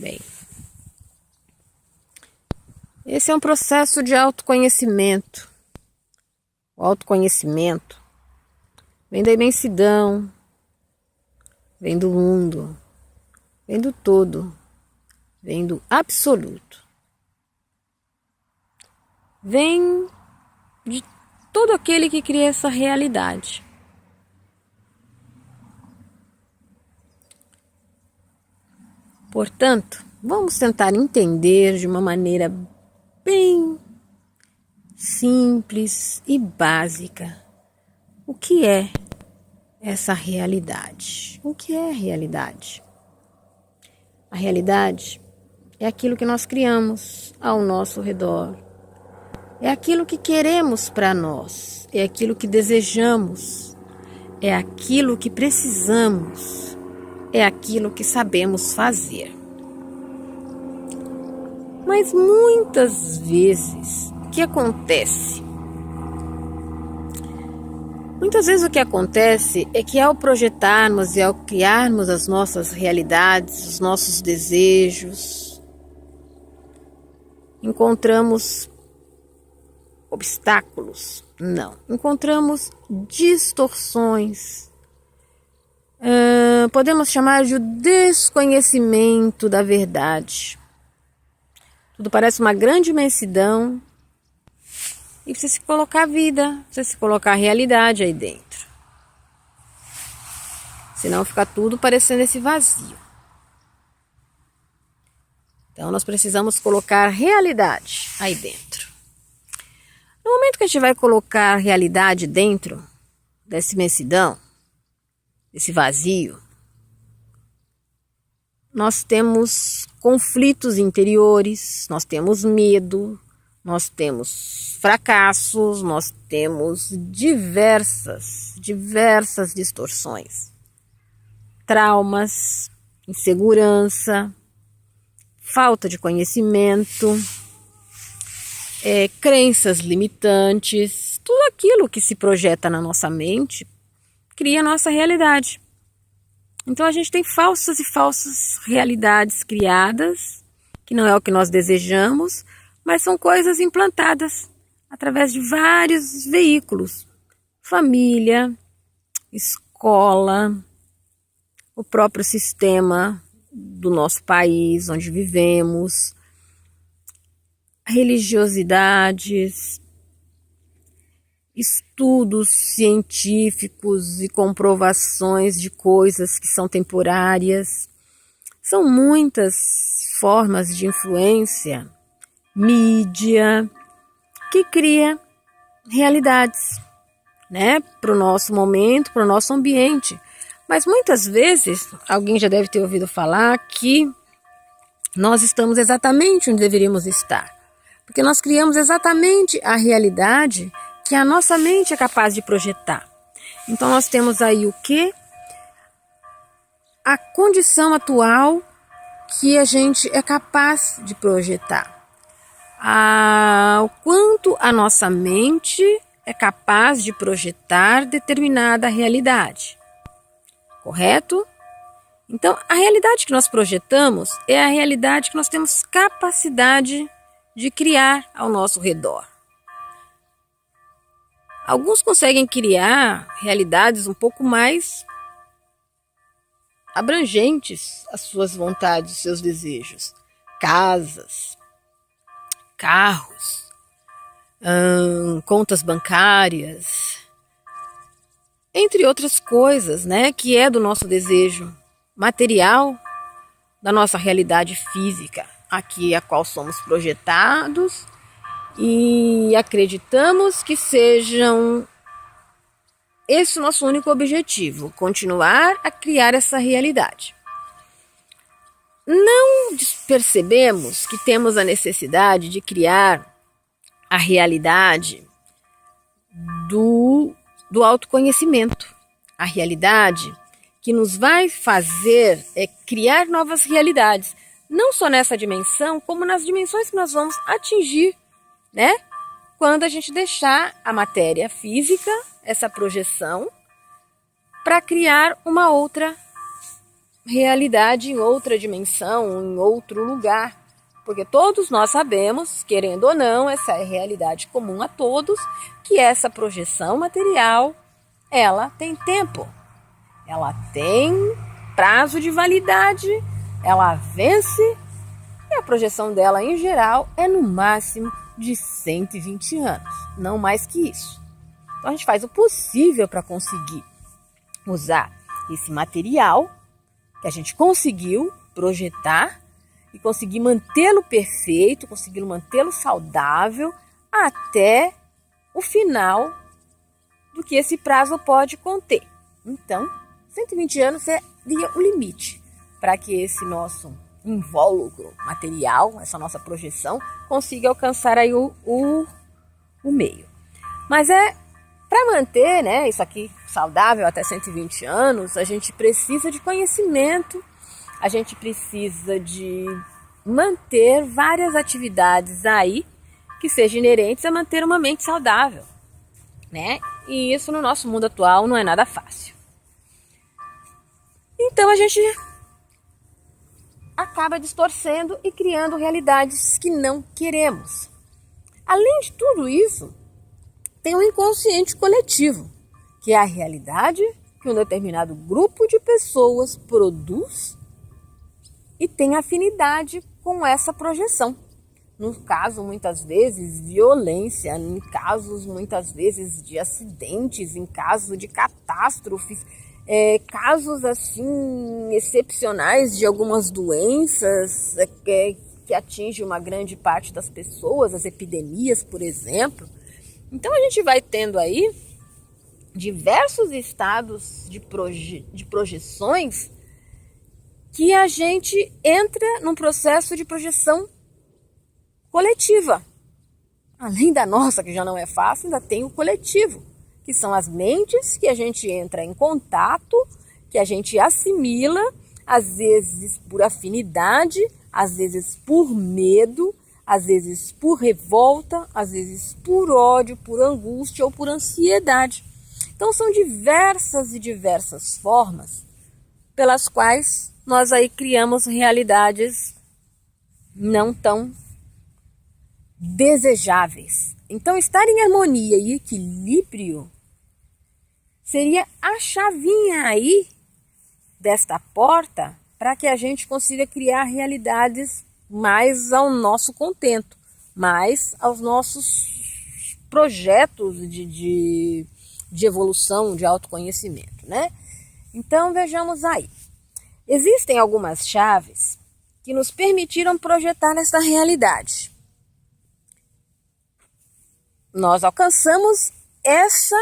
Bem, esse é um processo de autoconhecimento. O autoconhecimento vem da imensidão, vem do mundo, vem do todo, vem do absoluto. Vem de todo aquele que cria essa realidade. Portanto, vamos tentar entender de uma maneira bem simples e básica o que é essa realidade. O que é a realidade? A realidade é aquilo que nós criamos ao nosso redor. É aquilo que queremos para nós. É aquilo que desejamos. É aquilo que precisamos. É aquilo que sabemos fazer. Mas muitas vezes, o que acontece? Muitas vezes o que acontece é que ao projetarmos e ao criarmos as nossas realidades, os nossos desejos, encontramos obstáculos? Não. Encontramos distorções. Podemos chamar de o desconhecimento da verdade. Tudo parece uma grande imensidão e precisa se colocar a vida, precisa se colocar a realidade aí dentro. Senão fica tudo parecendo esse vazio. Então nós precisamos colocar realidade aí dentro. No momento que a gente vai colocar a realidade dentro dessa imensidão, desse vazio, nós temos conflitos interiores, nós temos medo, nós temos fracassos, nós temos diversas distorções, traumas, insegurança, falta de conhecimento, crenças limitantes, tudo aquilo que se projeta na nossa mente cria a nossa realidade. Então a gente tem falsas realidades criadas, que não é o que nós desejamos, mas são coisas implantadas através de vários veículos. Família, escola, o próprio sistema do nosso país, onde vivemos, religiosidades, estudos científicos e comprovações de coisas que são temporárias. São muitas formas de influência, mídia, que cria realidades, né, para o nosso momento, para o nosso ambiente. Mas muitas vezes, alguém já deve ter ouvido falar que nós estamos exatamente onde deveríamos estar. Porque nós criamos exatamente a realidade que a nossa mente é capaz de projetar. Então nós temos aí o quê? A condição atual que a gente é capaz de projetar. O quanto a nossa mente é capaz de projetar determinada realidade. Correto? Então a realidade que nós projetamos é a realidade que nós temos capacidade de criar ao nosso redor. Alguns conseguem criar realidades um pouco mais abrangentes às suas vontades, aos seus desejos. Casas, carros, contas bancárias, entre outras coisas, né, que é do nosso desejo material, da nossa realidade física, aqui a qual somos projetados e acreditamos que sejam esse o nosso único objetivo, continuar a criar essa realidade. Não percebemos que temos a necessidade de criar a realidade do autoconhecimento, a realidade que nos vai fazer criar novas realidades, não só nessa dimensão, como nas dimensões que nós vamos atingir, né? Quando a gente deixar a matéria física, essa projeção, para criar uma outra realidade em outra dimensão, em outro lugar. Porque todos nós sabemos, querendo ou não, essa é a realidade comum a todos, que essa projeção material, ela tem tempo, ela tem prazo de validade, ela vence, e a projeção dela, em geral, é no máximo de 120 anos, não mais que isso. Então a gente faz o possível para conseguir usar esse material que a gente conseguiu projetar e conseguir mantê-lo perfeito, conseguir mantê-lo saudável até o final do que esse prazo pode conter. Então, 120 anos seria o limite para que esse nosso invólucro material, essa nossa projeção, consiga alcançar aí o meio. Mas para manter, né, isso aqui saudável até 120 anos, a gente precisa de conhecimento, a gente precisa de manter várias atividades aí que sejam inerentes a manter uma mente saudável, né? E isso no nosso mundo atual não é nada fácil. Então a gente acaba distorcendo e criando realidades que não queremos. Além de tudo isso, tem um inconsciente coletivo, que é a realidade que um determinado grupo de pessoas produz e tem afinidade com essa projeção. No caso, muitas vezes, violência, em casos, muitas vezes, de acidentes, em caso de catástrofes, casos, assim, excepcionais de algumas doenças que atingem uma grande parte das pessoas, as epidemias, por exemplo. Então, a gente vai tendo aí diversos estados de projeções que a gente entra num processo de projeção coletiva. Além da nossa, que já não é fácil, ainda tem o coletivo, que são as mentes que a gente entra em contato, que a gente assimila, às vezes por afinidade, às vezes por medo, às vezes por revolta, às vezes por ódio, por angústia ou por ansiedade. Então são diversas e diversas formas pelas quais nós aí criamos realidades não tão desejáveis. Então estar em harmonia e equilíbrio seria a chavinha aí desta porta para que a gente consiga criar realidades mais ao nosso contento, mais aos nossos projetos de evolução, de autoconhecimento, né? Então vejamos aí. Existem algumas chaves que nos permitiram projetar essa realidade. Nós alcançamos essa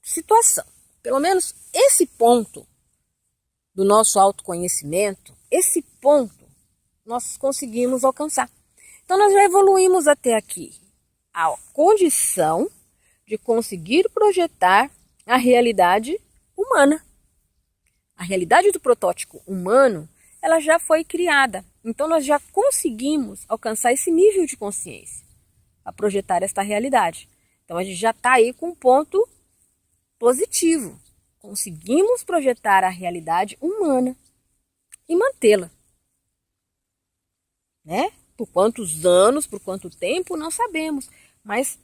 situação, pelo menos esse ponto do nosso autoconhecimento, esse ponto nós conseguimos alcançar. Então nós já evoluímos até aqui a condição de conseguir projetar a realidade humana. A realidade do protótipo humano, ela já foi criada. Então nós já conseguimos alcançar esse nível de consciência, a projetar esta realidade. Então a gente já está aí com um ponto positivo. Conseguimos projetar a realidade humana e mantê-la. Né? Por quantos anos, por quanto tempo, não sabemos. Mas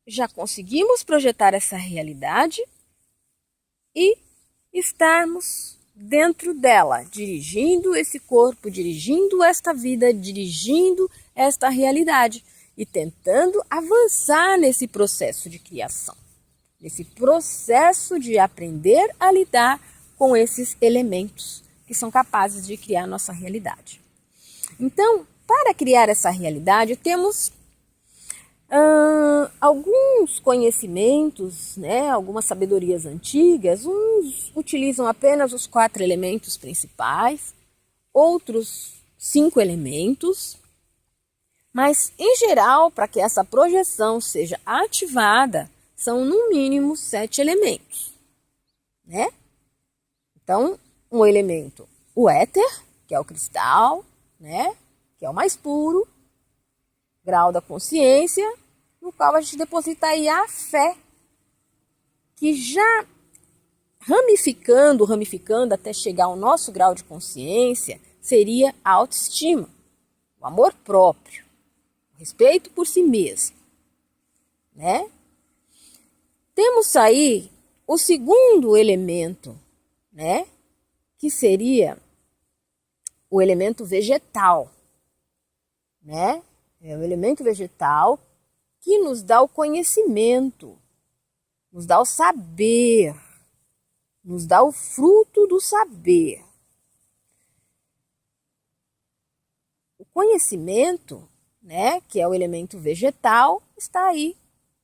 já conseguimos projetar essa realidade e estarmos dentro dela, dirigindo esse corpo, dirigindo esta vida, dirigindo esta realidade e tentando avançar nesse processo de criação, nesse processo de aprender a lidar com esses elementos que são capazes de criar nossa realidade. Então, para criar essa realidade, temos alguns conhecimentos, né, algumas sabedorias antigas. Uns utilizam apenas os 4 elementos principais, outros 5 elementos. Mas, em geral, para que essa projeção seja ativada, são no mínimo 7 elementos, né? Então, um elemento, o éter, que é o cristal, né, que é o mais puro, grau da consciência, no qual a gente deposita aí a fé, que já ramificando até chegar ao nosso grau de consciência, seria a autoestima, o amor próprio, o respeito por si mesmo, né? Temos aí o segundo elemento, né? Que seria o elemento vegetal, né? É o elemento vegetal que nos dá o conhecimento, nos dá o saber, nos dá o fruto do saber. O conhecimento, né, que é o elemento vegetal, está aí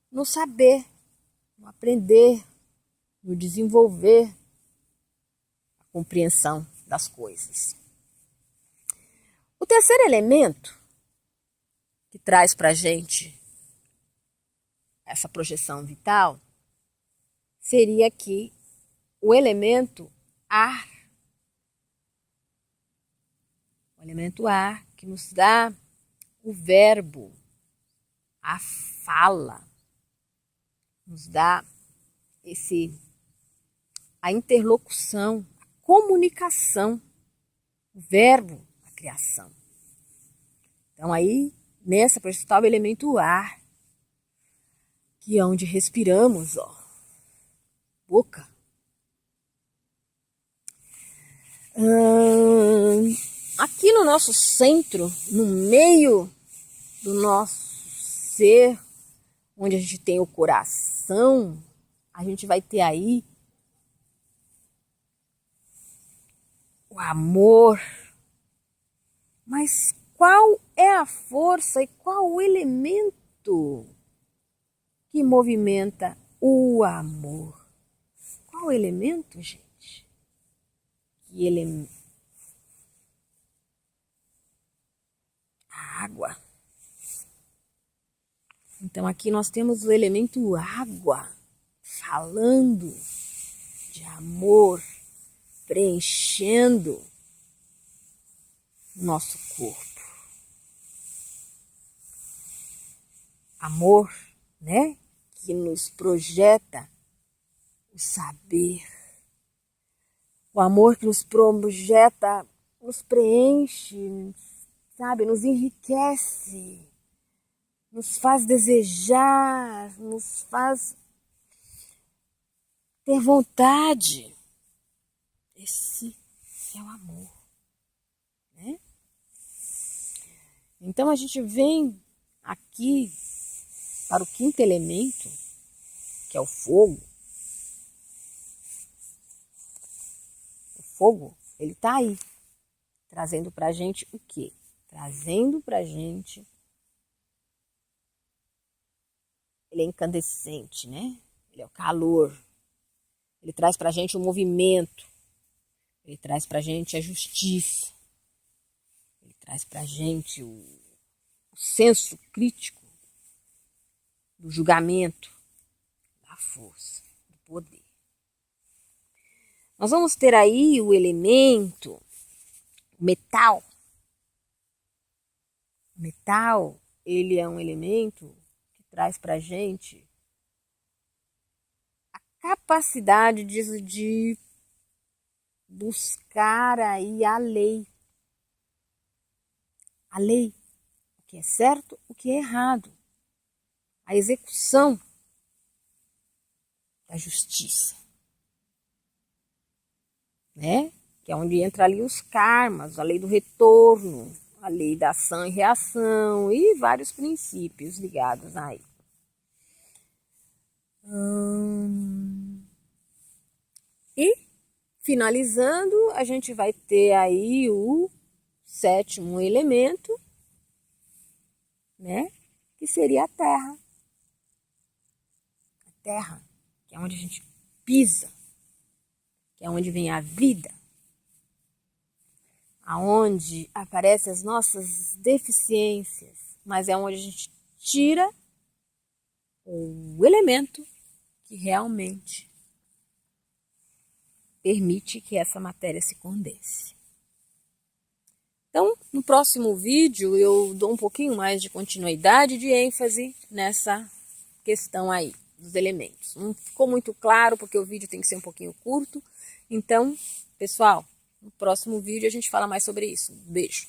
no saber, no aprender, no desenvolver a compreensão das coisas. O terceiro elemento que traz para a gente essa projeção vital seria aqui o elemento ar. O elemento ar que nos dá o verbo, a fala, nos dá a interlocução, a comunicação, o verbo, a criação. Então aí, nessa projeção está o elemento ar, que é onde respiramos, ó, boca. Aqui no nosso centro, no meio do nosso ser, onde a gente tem o coração, a gente vai ter aí o amor. Mas qual é a força e qual o elemento que movimenta o amor? Qual o elemento, gente? Que elemento? A água. Então aqui nós temos o elemento água, falando de amor, preenchendo o nosso corpo. Amor, né? Que nos projeta o saber. O amor que nos projeta, nos preenche, sabe? Nos enriquece, nos faz desejar, nos faz ter vontade. Esse é o amor, né? Então a gente vem aqui para o quinto elemento, que é o fogo. O fogo, ele está aí, trazendo para a gente o quê? Trazendo para a gente, ele é incandescente, né? Ele é o calor. Ele traz para a gente o movimento. Ele traz para a gente a justiça. Ele traz para a gente o senso crítico do julgamento, da força, do poder. Nós vamos ter aí o elemento, o metal. O metal, ele é um elemento que traz para a gente a capacidade de buscar aí a lei. A lei, o que é certo, o que é errado. A execução da justiça, né? Que é onde entra ali os karmas, a lei do retorno, a lei da ação e reação e vários princípios ligados aí. E, finalizando, a gente vai ter aí o sétimo elemento, né? Que seria a terra. A terra, que é onde a gente pisa, que é onde vem a vida, aonde aparecem as nossas deficiências, mas é onde a gente tira o elemento que realmente permite que essa matéria se condense. Então, no próximo vídeo eu dou um pouquinho mais de continuidade, de ênfase nessa questão aí. dos elementos. Não ficou muito claro porque o vídeo tem que ser um pouquinho curto. Então, pessoal, no próximo vídeo a gente fala mais sobre isso. Beijo!